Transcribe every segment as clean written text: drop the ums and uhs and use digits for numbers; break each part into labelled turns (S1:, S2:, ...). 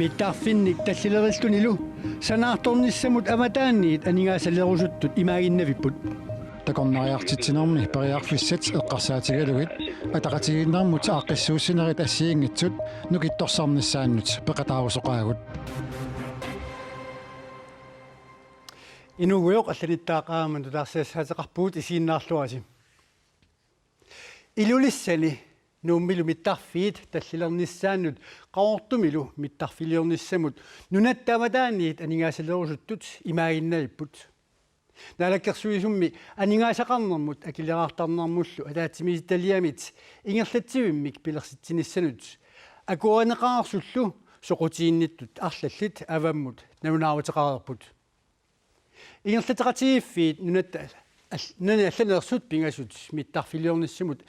S1: Mittaffinnik tallilerillunilu sanaartornissamut amataanniit aningaasalerusuttut imaaginnavipput
S2: takornariartitsinermi periarfissat eqqarsaatigalugit ataqatigiinnermut aaqqissuussinerit assiingitsut nukittorsarnissaannut peqataarusoqaagut
S1: inuguyoq allanittaaqaaman tutaarsiassaateqarpuut isiinnaarluasi ilulissani nuummilu mittarfiit tallilernissaannut qaortumilu mittarfiliornissamut nunattaamataanniit aningaasalerusuttut imaaginnavipput naalakkersuisummi aningaasaqarnermut akileraartarnermullu ataatsimisitalliamit ingerlatsivimmik pilersitsinnissanut akuaneqaarsullu soqutiinnittut arlallit avammut naunaaruteqarerput ingerlateqatigiiffiit nunatta nani allaneersut pingasut mittarfiliornissamut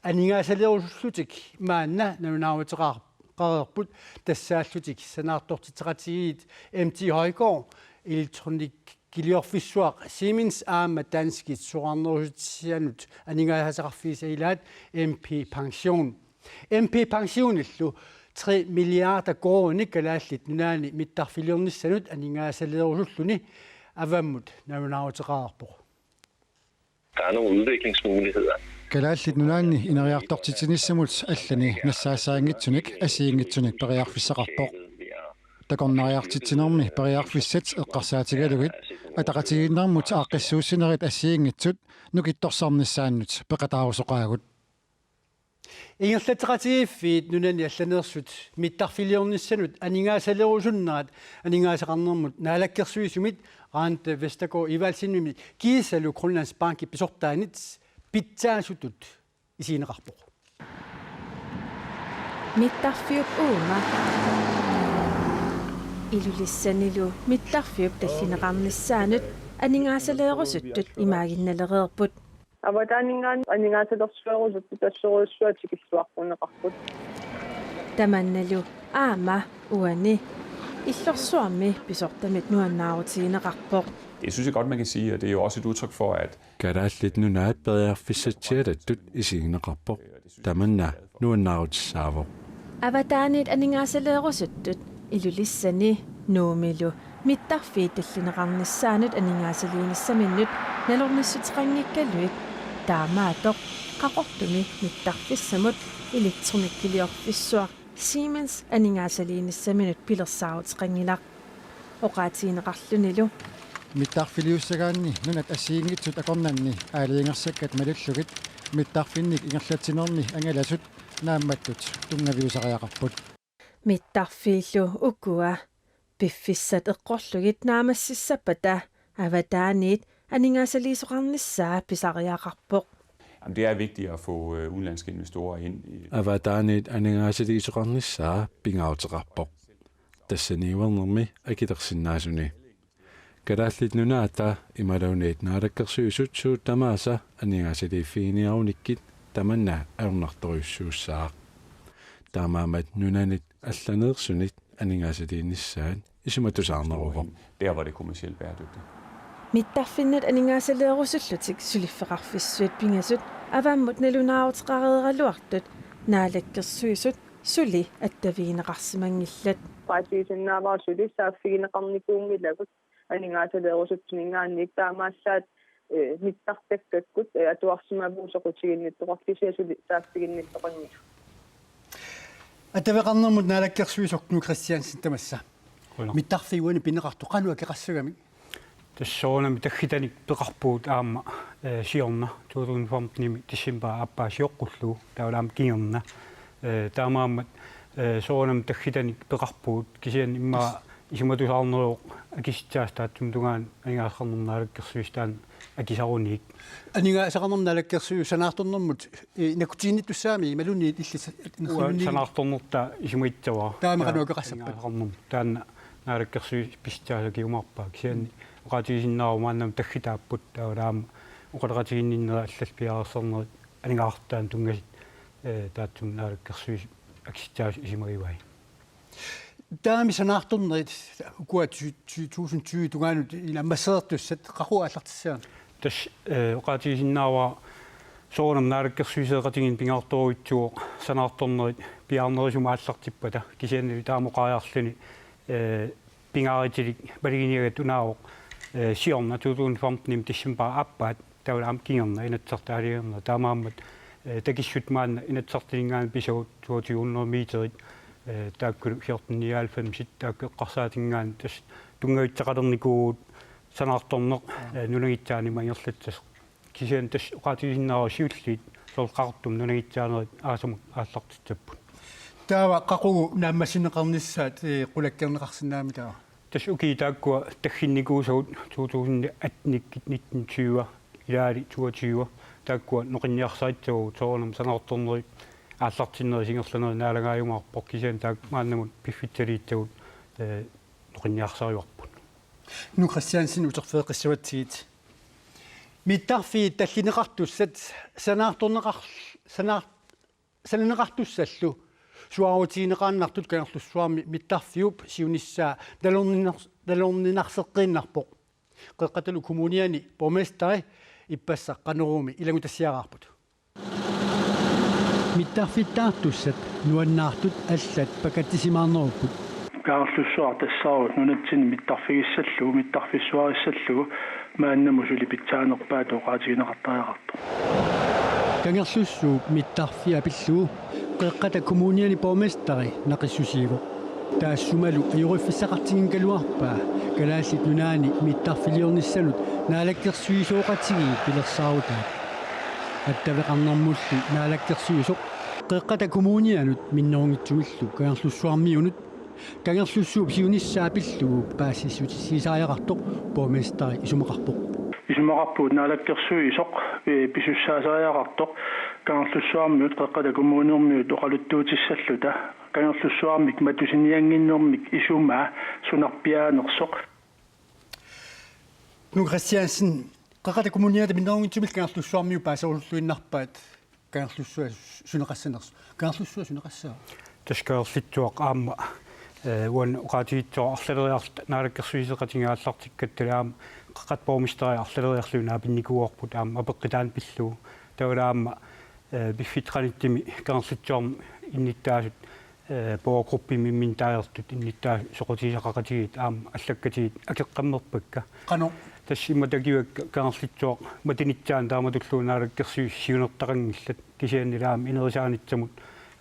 S1: aningaasalerusullutik maanna naunaaruteqarerput tassaallutik sanaartortiteqatigiit MT Højgaard elektronik Kiliorfissuaq Siemens aama danskit soqarnerusitsianut aningaasaqarfiisailaat MP Pension MP Pensionillu 3 milliarder kroner kalaallit nunaani mittarfiliornissanut aningaasalerusulluni avammut naunaaruteqarerpoq.
S3: Der er nogle udviklingsmuligheder.
S2: kalaallit nunaanni ineriartortitinissamut allani nassaasaangitsunik asiingitsunik periarfissaqarpoq takornariartitsinermi periarfissat eqqarsaatigalugit ataqatigiinnermut aaqqissuussinerit assiingitsut nukittorsarnissaannut peqataarusoqaagut
S1: ingerlateqatigiiffiit nunani allaneersut mittarfiliornissanut aningaasalerusunnaat aningaasaqarnermut naalakkersuisumit Rante Vestergaard Ivalsinumi kiisalu Grønlands Bank pisortaanit pitsaasutut isiineqarpoq
S4: mittarfiup uuma ilulissanilu mittarfiup tallineqarnissaanut aningaasaleerusuttut imaaginnalereerput
S5: аватаанинган анигаасалерсуерусут тассоруйссуатикиллуарпунеқарпут
S4: таманналу аама уани иллорсуарми писортамит нуаннаарутигинеқарпоқ.
S6: Det synes jeg godt, man kan sige, og det er jo også et udtryk for, at
S7: kadaallit nunaat periarfissatialattut isigineqarpoq tamanna nuannaarutissaavuq
S4: аватаанит анигаасалееруsuttut илулиссани нуумилу mittarfiit tallineqarnissaanut aningaasaliinissaminnut nalornissutiqanngikkaluit taamaatoq qaqortumi mittarfissamut elektronikkiliorfissuaq Siemens aningaasaliinissaminut pilersaarutiqangilaq oqaatiineqarlunilu
S2: mittarfiliussagaanni nunat assiingitsut akornanni aaliingersakkat malullugit mittarfinnik ingerlatsinermi angalasut naammattut tungaviusariaqarput
S4: mittarfiillu ukua piffissat eqqorlugit naamassissapata avataaniit aningaasaliisoqarnissaa pisariaqarpoq.
S6: det er vigtigt at få udenlandske investorer ind.
S7: avataaniit aningaasaliisoqarnissaa pingauteqarpoq tassaniuernermi akitersinnaasuni kadaallit nunaata imalauneet naalakkersuisutsuut tamaasa aningaasaliiffiiniarunikkit tamanna arunartoriussuussaaq taamaamat nunanit allaneersunit aningaasaliinissaan isumatusaarneruvoq
S6: Der hvor det er kommercielt bæredygtigt.
S4: mittarfinnat aningaasaleerusullutik suliffeqarfissuat pingasut avammut nalunaaruteqareeraluartut naalakkersuisut suli attaviineqarsimangillat
S5: qaatiisinnaavarsuli saaffigineqarnikuummilagut анигаасалеерусутсинингаанник таамаассаат миттартаккаккут атуарсимавуусоқутигинниттоқарлисиасули сааффигинниттоқанниту
S1: атавеқарнермут наалаккерсуисоқну Кристиансен тамасса mittarfiuani pinneqartu qanua keqassagami
S8: тассоонами таггитаник пеқарпуут аама сиорна 2015 дисембер аппаасиоққуллу таулаам киорна таамаамат соонами таггитаник пеқарпуут кисиан имма исуматусаарнеруоқ акиссаастаатсум тугаан анигаасқарнернаалаккерсуистаан акисаруниик
S1: анигаасақарнернаалаккерсуу санаарторнэрмут накутиинниттуссаами малуниит иллис
S8: санаарторнерта исумаитсаваа
S1: таамеқануа пеқассаппат
S8: таанна наалаккерсуи пистаасакиумарпаа кисианни оqaatigisinnaru maannam taggitaapпут таулаама оqalaqatiginnиннера аллалпиаарсернерит анигаартаан тунгаsit таатсум наалаккерсуи акиссаас исимагивай
S1: таами санаарторнерит укуа 2020 тугаанут иламмассеэртуссат qaruaаллартиссаан
S8: тас оqaatigisinnaruа соонам наалаккерсуисеэqatigin пингаartoruitsuo санаарторнерит пиаарнерисумааллартиппата кисианни таамоqaajарлуни pingaaritilik paliginiagat unaavoq siorna 2015 tissimpa appaat tawla am kingerna inatsartaaligerna taamaammat takissut maanna inatsartilingaan pisavut 2200 meterit taakkulu 1495 taakkeqqarsaatingaan tas tungaitсақалерникуут санаартторнеқ нунагитсаанima ингерлатсас кисиан тас оqaatigisinnaaro сиуллиит соолqartum нунагитсаанерит аасумак ааллартитсаппут
S1: таава қақугу нааммассинеқарниссаат қулаккернеқарсинаами таа
S8: тас уки тааккуа таггинникуусагут 2018 илаали 22 тааккуа ноқинниарсаитсагу соорнам санаартторнерит ааллартиннери сингерланери наалагааюмаарпор кисиан таак мааннамут пиффитсалиитсагут ноқинниарсариуарпут
S1: nu Christiansen uterfeeqissavatiit mittарфи таллинеқартуссат санаартуссаллу суарутиинеқааннартут канерлуссуарми mittарфиуп сиунissaa далорнинарсеққииннарпоқ қеққаталу коммуниани борместари иппассаққанеруми илагутассиараарпут mittарфиттаартуссат нуаннаартут аллат пакаттисимаарнеруппут
S9: Kaarlussuar tassaaruut nunatsin mittarfigissallugu mittarfissuarissallugu maannamusuli pitsaanerpaat oqaatigineqartariaqartu
S1: kangerlussuup mittarfiapilluu qeqqata kommuniani bormestari naqissusiigo taassumalu ajorifissaqartiginkaluarpaa kalaallit nunaani mittarfiliornissalut naalakkersuisooqatigi pilersaarutaa attavеqarnermullu naalakkersuisoq qeqqata kommunianut minnerungitsumillu kangerlussuarmiunut kangerlussuup siunissaapilluu paassissutisaajaqartoq bormestari isumaqarpoq
S9: isumaqarpuut naalakkersuisoq pisussaasariaqartoq kangerlussuarmiut qeqqata kommunermiut oqaluttuutissalluta kangerlussuarmik matusinianginnermik isumaa sunarpiaanersoq
S1: nu Christiansen qeqqata kommuniata minnerungitsumil kangerlussuarmiu paasaulluinnarpaat kangerlussua suneqassanersu kangerlussua suneqassaa
S8: таскаерлитсуақ аама уан оqaatiitсоо арлалериарт наалаккерсуисеқатингааллартиккаттулаама қаққатпоумистери арлалериарлуна апинникуорпут аама апеққитаан пиллуу тавалаама биффитраниттими канерлитсуарм инниттаасут поогруппи миммин таертут инниттаа соқутисақақатигит аама аллаккатигит акеққаммерпакка
S1: қано
S8: тассима тагивак канерлитсуақ матинитсаан тааматуллуу наалаккерсуис сиунертақангиллат кисианнилаама инерисаанитсамут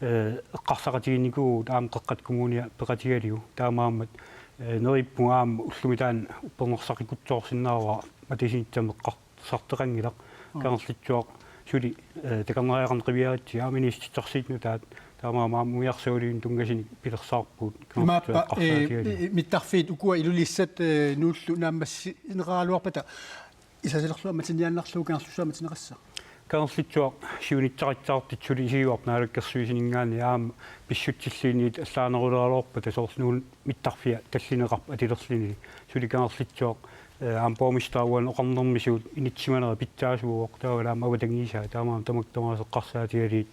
S8: эққарсақатигинникуу таама қеққат коммуния пеқатигалиу таамаамат нериппугаама уллумитаан уппернерсақикутсоорсиннаава матисинитсамеққарсартеқангилақ канерлитсуақ сули такарнериақарн қивиаритси ааминиститсарсиитну таат таамаама муиарсуулиин тунгасини пилерсаарпуут
S1: маппа mittарфиит укуа илулиссат нууллу нааммасси инеқаралуарпата исасилерлуа матинианнарлуу канерлуссуа матинеқасса
S8: канерлитсуақ сиунитсаритсаартит сули сиуарп наалаккерсуисинингаани аама писсутсиллиниит аллаанерулералуорпа тасоорснуун mittарфиа таллинеқарп атилерлини сули канерлитсуақ аампоомистаауан оқарнермисуут инитсиманера питсаасууоқ таавалаама аватангисаа таамаам тамактамаасеққарсаатигалиит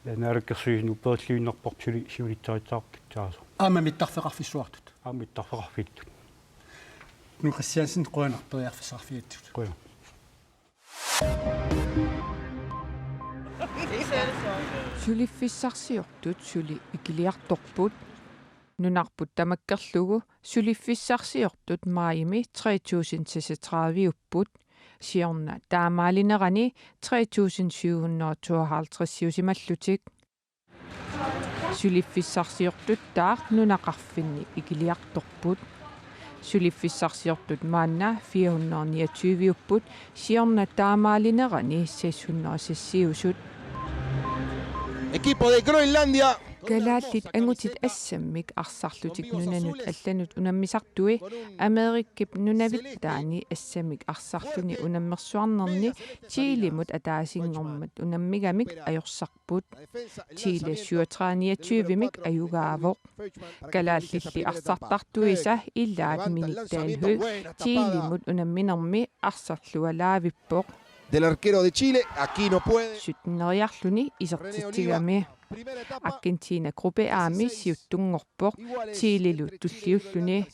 S8: наалаккерсуисину периллуиннерпорп сули сиунитсаритсаартитсаасо
S1: аама mittарфеқарфиссуартут
S8: аама mittарфеқарфииттут
S1: nu Christiansen qoyanartoriarfissarfiittut
S8: qoya
S10: сулиффиссарсиортут сули икилиарторпут нунарпут тамаккерлугу сулиффиссарсиортут маими 3736 сиорна таамаалинерани 3752 сиусималлутик сулиффиссарсиортут таар нунақарфинни икилиарторпут сулиффиссарсиортут маанна 429 сиорна таамаалинерани 600
S11: Equipo de Groenlandia.
S10: Galaalit angutит ассаммик арсарлутик нунанут алланут унаммисартуи Америккип нунавиттаани ассаммик арсарлуни унаммерсуарнерни Чилимут атаасингормат унаммигамик ajorсарпут Чиле 3729мик аюгаавоқ Галааллилли арсартартуиса иллаат миниттаалху Чилимут унамминерми арсарлуалаавиппоқ
S11: Del arquero de Chile, aquí no puede.
S10: Sutneriarluni isertittigami Argentina gruppe aami siuttungorpoq Chililu tulliulluni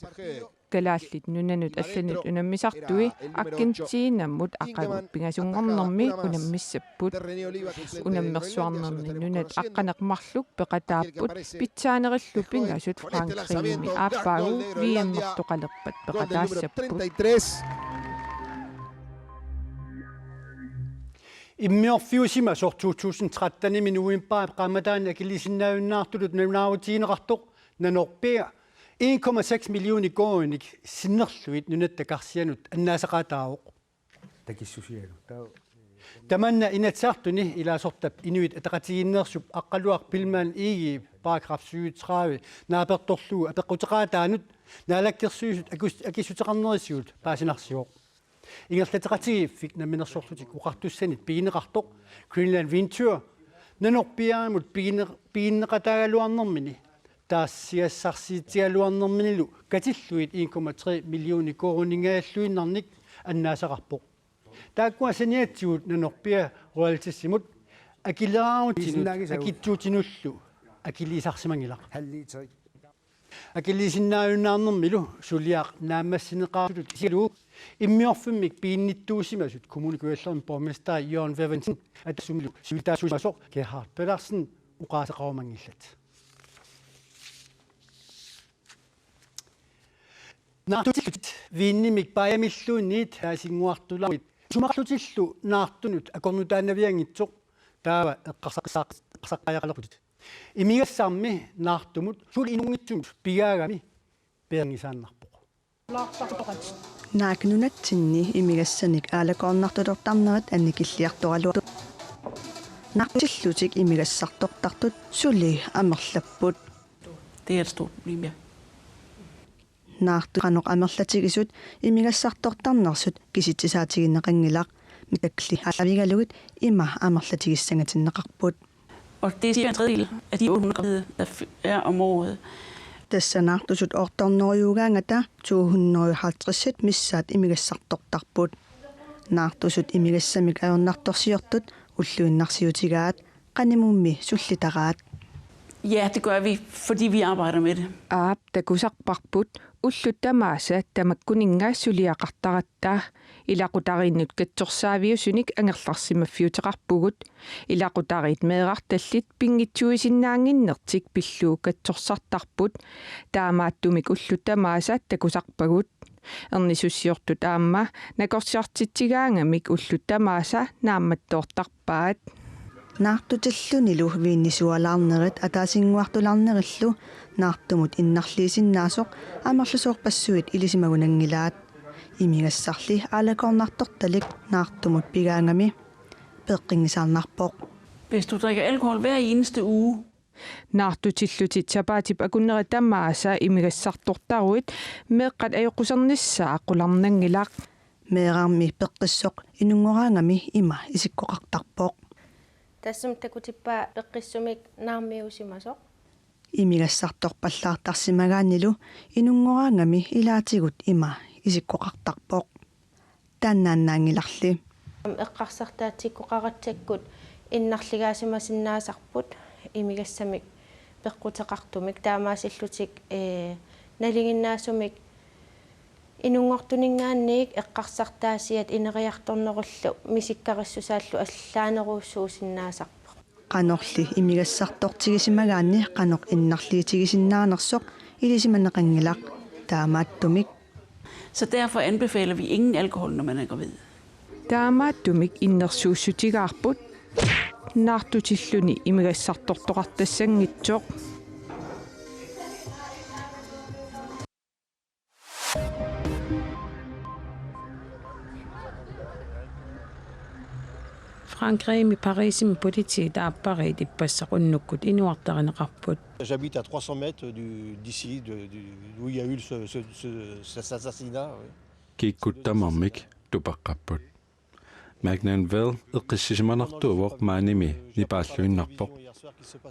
S10: галааллит нунанут алланут унаммисартуи аккинтиинаммут ақагу пингасунгорнэрми унаммиссаппут унаммерсуарнерни нунат аққанеқмарлук пеқатааппут питсаанериллу пингасут франкриими ааппаагу виэммертоқалерпат пеқатаассаппут
S1: иммиорфиусима сор 2013 минуимпаа qamataani akillisinnaavunnaartulut naunaautiineqartoq nanorpia 1,6 million ikoinik sinnerluit nunattakarsianut annaasaqaataaoq takissusialu taa tamanna inatsartuni ilaasortap inuit ataqatiginneersup aqqaluaq pilmaan iigi paragraf 37 naapertorluu apeqqutaqaataanut naalakkersuusut akissuteqarnerisiut paasinarsiuq ingerlateqatigiiffik namminersorlutik uqartussanit pigineqartoq Greenland Venture nanorpiaamut piginneqataagaluarnermini taassiassarsiitialuarnerminilu katilluit 1,3 million ikoruningaалluinnarnik annaasaqarpoq taakkua saniatsiut nanorpia royaltissimut akileraamutiinut akittuutinullu akiliisarsimangilaq halliiteri akillisinnaajunnaarnermilu suliaq naammassineqaartut isilu immiorfummik piinnittuusimasut kommunikuallerin borgmester Jørgen Vevensen atassumilu sivitaasuimasoq Gerhard Pedersen uqaaseqarumangillat naartutillut viinnimik paamilluunniit haasinguartularit sumaqarlutillu naartunut akornutaanaviangitsoq taava eqqarsaqaaqalaqut imigassarmi naartumut sul inungitsumut pigaagami peangisaannarpoq
S12: naaknunatsinni imigassanik aalakoornartulertarnerat annikilliartoralu nartillutik imigassartortartut suli amerlapput
S13: det er et stort problem ja
S12: naartuqanoq amerlatigisut imigassartortarnersut kisitsisaatigиннеқангилaq mikakli avigalugit ima amerlatigissangatinneqarput
S13: og det er en tredjedel af de 800 der er om året.
S12: Tassanartusut ortornoriugaangata 250 missaat imigassartortarput. Naartusut imigassamik ajornartorsiortut ulluinnarsiutigaat qanimummi sullitaraat.
S13: Ja, det gør vi, fordi vi arbejder med det.
S10: Aap takusarparput ullutamaasa tamakkuninga suliaqartaratta ilaqutarinnut katsorsaaviusunik angerlarsimaffiuteqarpugut ilaqutarit meeqartallit pingitsuisinnaanginnertik pilluu katsorsartarput taamaattumik ullutamaasa takusarpagut ernisussiortut aamma nakorsiartitsigaangamik ullutamaasa naammattoortarpaat
S12: naartutillunilu viinnisualaarnerit ataasinguartularnerillu naartumut innarliisinnaasuq amerlusoorpassuit ilisimagunangilaat imigassarli aalakornartortalik naartumut pigaangami peqqingisaarnarpoq.
S13: Hvis du drikker alkohol hver eneste uge
S10: naartutillutit sapaatip akunneritamaasa imigassartortaruit meeqqat ajoqusernissaa qularnangilaq
S12: meeqarmi peqqissoq inungoraangami ima isikkoqartarpoq
S14: tassum takutippaa peqqissumik naarmiusimasoq
S12: imigassartorpallaartarsimagaannilu inungoraangami ilaatigut ima isikkoqartarpoq taannaannaangilarli
S14: eqqarsartaatikkoqaratsakkut innarligaasimasinnaasarput imigassamik peqquteqartumik taamaasillutik nalinginnaasumik inungortuningaanniik eqqarsartaasiat ineriartornerullu misikkarissusaallu allaaneruussuusinnaasarpoq
S12: qanorli imigassartortigisimagaanni qanoq innarliitigisinnaanерsoq ilisimaneqangilaq taamaattumik.
S13: Så derfor anbefaler vi ingen alkohol, når man er gravid.
S10: Taamaattumik innersuussutigaarput naartutilluni imigassartortoqartassangitsoq
S15: Frankrig i Paris med politiet apparaît ippassaqunnukkut inuartarineqarput.
S16: J'habite à 300 mètres d'ici, où il y a eu cet assassinat.
S7: Kikkuttamarmik tupaqqapput. Magnanvel eqqissisimanartuuvoq maanimi nipaalluinnarpoq.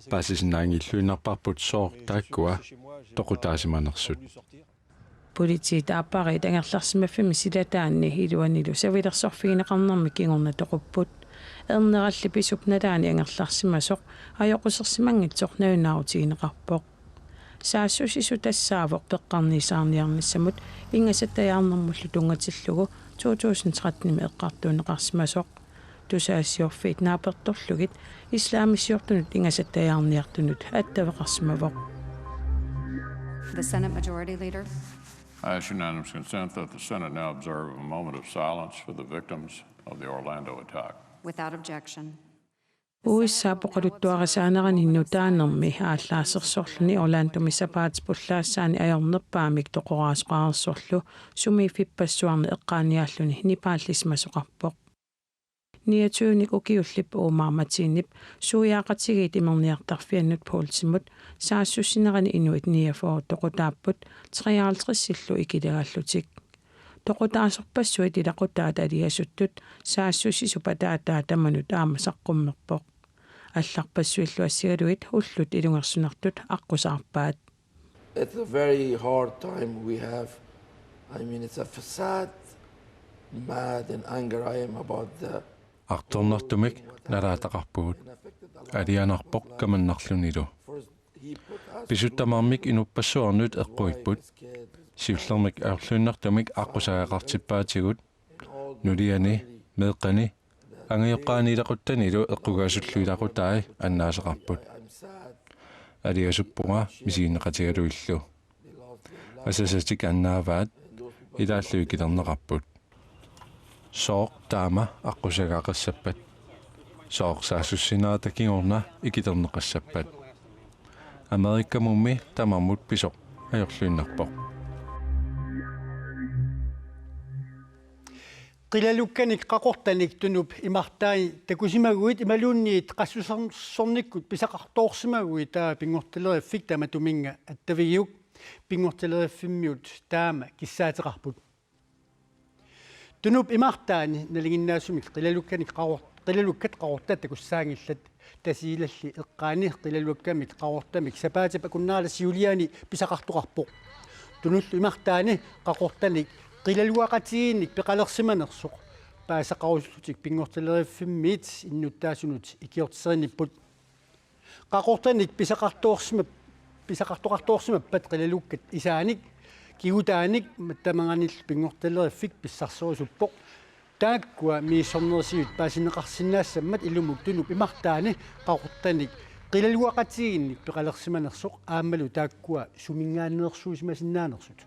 S7: Paasisinnaangilluinnarparput soor taakkua toqutaasimanersut.
S15: Politiet apparaît angerlarsimaffimi silataanni iluanilu savilersorfigineqarnermi kingorna toqupput. Erneralli pisupnalaani angerlarsimasoq ajoqussersimangitsoq naunnaarutigineqarpoq саассусису тассаавоқ пеққарнисаарниарниссамут ингасаттаярнэрмуллу тунгатиллугу 2013-ними эққартуунеқарсимасоқ тусаассиорфит нааперторлугит исламиссиортунут ингасаттаярниартунут аттавеқарсимавоқ.
S17: The Senate Majority Leader.
S18: I ask unanimous consent that the Senate now observe a moment of silence for the victims of the Orlando attack.
S17: Without objection.
S15: Уиссаапоқалуттуарасаанерани нутаанерми ааллаасерсорлуни Орландоми сапаатипуллаассаани аёрнерпаамик тоқораасоқарерсорлу суми фиппассуарни эққааниааллуни нипааллисмасоқарпоқ. Ниатууник укиуллип уумаарматииннип суяақатигит имерниартарфианнут пуулсимут саассуссинерани инуит ниафоо тоқутааппут 53-силлу икилагааллутик. Тоқутаасорпассуит илақутаата алиасуттут саассусису патаатаа таманут аамасаққуммерпоқ. алларпассуиллу ассигалуит уллут илунгерсунартут аққусаарпаат.
S19: It's a very hard time we have. I mean, it's a sad, mad and anger I am about the
S7: Арторнартумик налаатақарпугут алианарпоқ каманнарлунилу писуттамаармик инуппассуарнут эққуиппут сивлэрмик аерлуиннартумик аққусаақартиппаатигут нулиани меэққани ангиоққаанилақуттанилу эққугаасуллуилақутаи аннаасеқарпут алиасуппунга мисигиннеқатигалуиллу асасатик аннааваат илааллуи килернеқарпут соор таама аққусагаақассаппат соор саассуссинерата кигорна икитернеқассаппат америккамумми тамармут писоқ аёрлуиннарпоқ
S1: qilалукканик qaqortanik tunup imartaai takusimagуит ималуунниит qassусорниккут писақартоорсимагуи таа пингортилериффик таама туминга аттавигиук пингортилериффиммиут таама киссаатеқарпут tunup imartaani налигиннаасумик qilалукканик qilалуккат qaqortat takussаангиллат тасиилалли эққаани qilалуккамик qaqortamik сапаатип акуннаалас юлиани писақартоқарпоқ tuнуллу имартаани qaqortanik qilалуақатигинник пеқалерсиманерсоқ паасақарусутик пингортилериффиммиит иннуттаасунут икиортсериниппут qaqortanik писақартоқартоорсимаппат qilалуккат исааник кигутааник маттаманганил пингортилериффик писсарсерусуппоқ тааккуа мииссорнерсиут паасинеқарсинаассаммат илумук тунуп имартаани qaqortanik qilалуақатигинник пеқалерсиманерсоқ ааммалу тааккуа сумингааннеерсуусимасиннаанерсут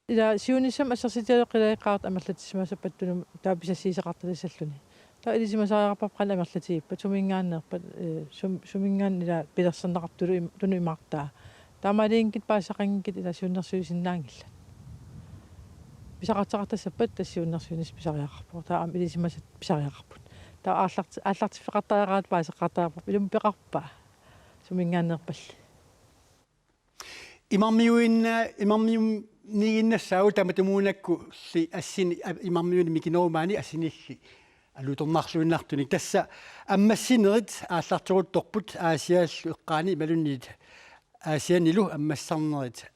S20: ила сиунissam ассерситиалеқилаиққарт амерлатиссимасаппаттунум тааписассиисақарталиссаллуни таа илисимасариарпап қала амерлатигиппат сумингааннерпат сумингааннила пилерсернеқартулу туну имартаа таамалиингкит паасақангкит ила сиуннерсуисиннаангилла писақартеқартассаппат тассиуннерсуинис писариақарпу таа илисимасат писариақарпут таа ааллартифеқартараат паасеқартаарпу илум пеқарпаа сумингааннерпалли
S1: имаммиум нигиннассаагу таматумуунакку ли ассини имаммиуни микинорумаани ассинилли алуторнарлуиннартуник тасса аммассинерит ааллартигутторпут аасиааллу эққаани малунниит аасианилу аммассарнерит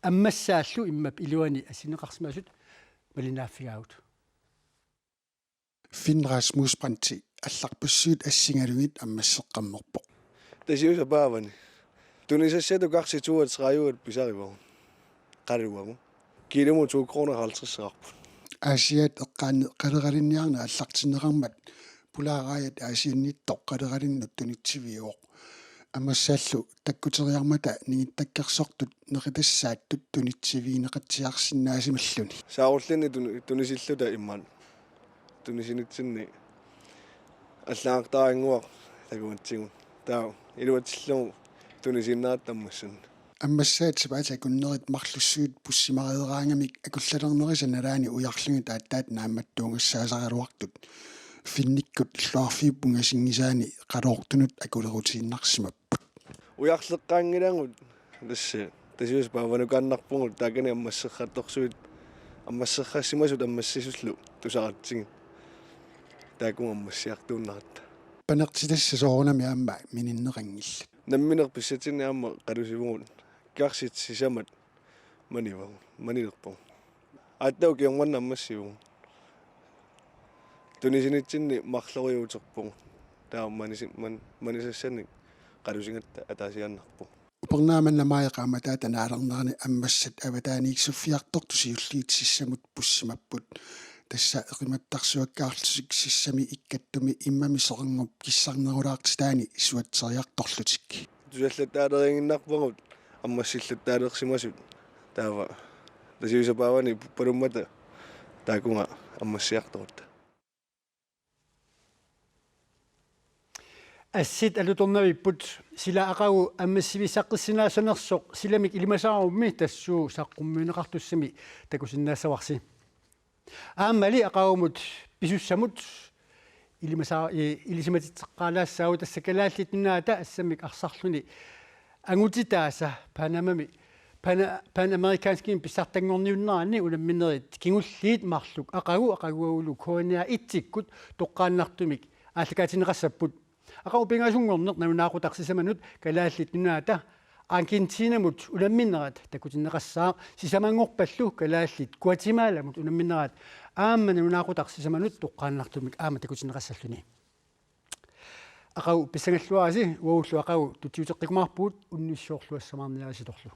S1: аммассааллу иммап илуани ассинеқарсимасут малинааффигаагут
S21: Finn Rasmus Brandt алларпуссуут ассингалугит аммассеққаммерпоқ
S22: тасиуса паавани тунисассату карситуат писариваа qaluagu kilomo 2 kroner 50
S21: Asiat eqqaanne qaleralinniarna allartineqarmat pulaaraayat aasiannittoq qaleralinnu tunitsiviuoq амассааллу таккутериармата нигиттаккерсортут неқитассааттут тунитсивиинеқатсиарсинаасималлуни
S22: саарлини тунисиллута имман тунисинитсинни аллаартаангуақ тагуутсигу таа илуатсиллу тунисиннааттаммассан
S21: аммассаат сапаата куннерит марлуссуут пуссимареераангамик акуллалернерисаналаани уярлуги тааттаат наамматтуунгассаасариалуартут финниккут луарфииппунгасингисаани қалоортунут акулерутииннарсимаппут
S22: уярлеққаангилангут тасиус пааванукааннарпугут таакани аммассерхатторсуит аммассерхассимасут аммассисуллу тусаратсиги таакун аммассиартууннарат
S21: панертитасса соорунами аама мининнеқангилла
S22: намминерписсатинни аама қалусивугут карсит сисамат манивагу манилерпо аттау киорманна аммассивугу тунисинитсинни марлориутерпо таа манисассанник қалусингатта атаасианнарпо
S21: Upernaamana maayaqa tatanaalarnerni ammassat avataaniiksuffiartor tusiulliitsissamut pussimapput tassa eqimattarsuakkaarlusik sissami ikkattumi immami soqangup kissarnerulaartitaani suatseriartorlutik
S22: tusallattaaleeringinnarpangut аммассиллаттаалерсимасут таава тасиусапаавани пуппалуммата таакунга аммассиарторут
S1: ассит алуторнавиппут сила акагу аммассивисаққиссинаасанерсоқ силамик илимасаарумми тассуу саққуммиунеқартуссами такусиннаассаварси ааммали акагумут писуссамут илисиматитсеққалаассаау тассакалааллит нунаата ассамик арсарлуни ангутитааса панамами панамериканским писсартангорниуннерани уламминерит кингуллиит марлук акагуагулу кониа итсиккут тоққааннартумик ааллакаатинеқассаппут акау пингасунгорнер наунаақутарсисаманут калааллит нунаата аргентинамут уламминерат такутинеқассаа сисамангорпаллу калааллит гватемаламут уламминерат аамма наунаақутарсисаманут тоққааннартумик аама такутинеқассаллуни акау писсангаллуаси уауллу акау тутиутеққикмаарпуут унниссоорлуассамаарниариситорлу